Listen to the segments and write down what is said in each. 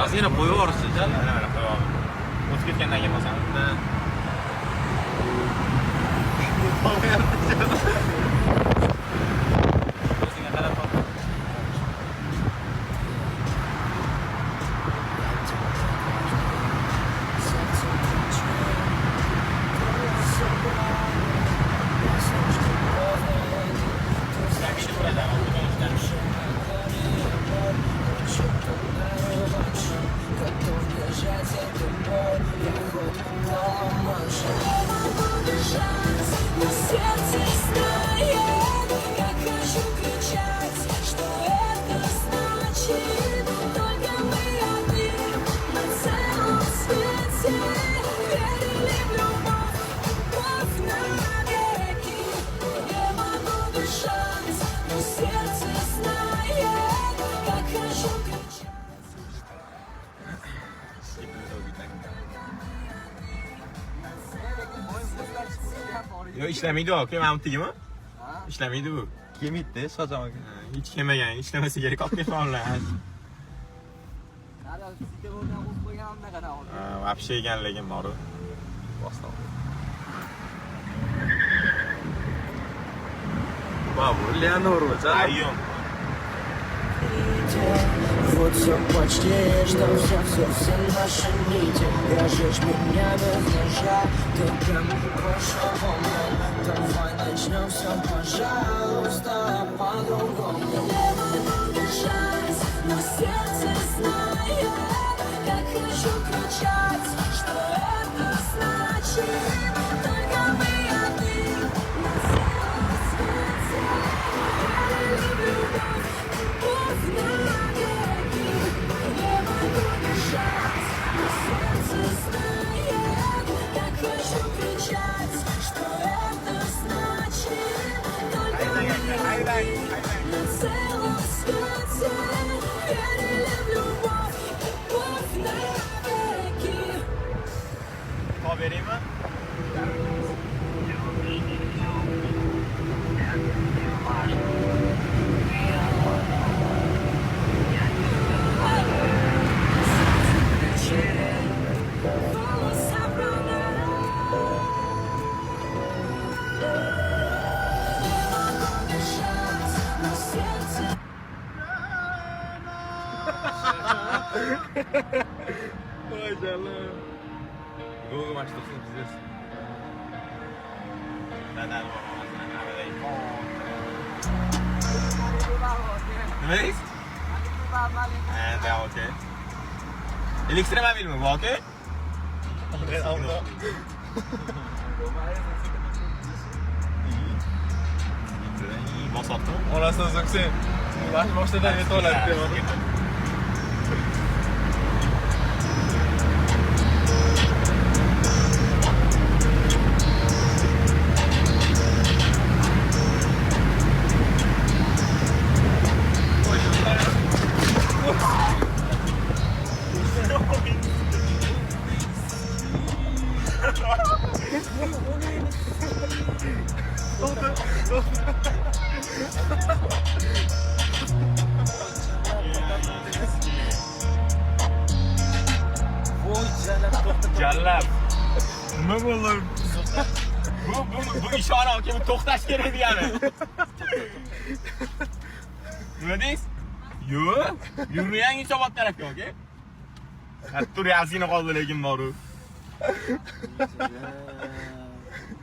Ozgina qo'yib yuborishdi-da. Mana qo'yib yubordim. O'tib ketgandan keyin bo'lsam. O'zingga qarab qol. Yo ishlamaydi o, kim amtigimi? İşlemiydi bu. Yemiydi, so'zamaga. Hiç yemagan, ishlamasa kerak olib ketmoqlar. Вообще yeganligim bor. Boshqa. Babu, Leonor, Ayyon. Вот все почти, что все наши нити. Вяжешь меня без ножа, ты ко мне пошел волной. Давай начнем все, пожалуйста, по-другому. Небо дышать, но сердце знает, как хочу кричать, что это значит. Только мы одни на целом свете. Верили в любовь навеки. Не могу дышать, но сердце знает, как хочу кричать, что это значит. Только мы одни на целом свете. Верили в любовь навеки. Haberimi? Maşallah. Google maçtasın bizdesin. Neden Nima deysiz? Ha, okey. Elektromobil mi bu, okey? İyi, bosatdimi? Orasini so'ksang, boshdan yetib oladi deb. Jallab. Nima bo'ldi? Bu ishora okey, bu to'xtash kerak degani. Nima deysiz? Yo'q, yurmayang hisobot tarafga, okey? Hatto ozgina qoldi lekin bor u.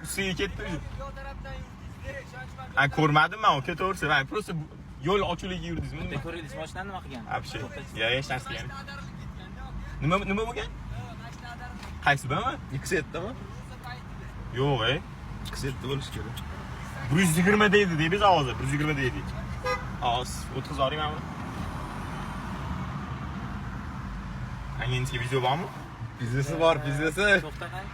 Ustiga ketdi. Ha, ko'rmadim men, okey, to'g'risi. Men просто yo'l ochiligiga yurdingizmi? Ko'rdingiz, mashinani nima qilgan? Вообще. Ya hech narsa qilgan. Nima bo'lgan? Qaysi bimi? X7mi? Yo'q, X7 bo'lishi kerak. 120 deydi deymiz hozir, 120 deydi. Az, 30 olaymanmi? Hanginizga video bormi? Biznesi bor, biznesi. To'xta qay.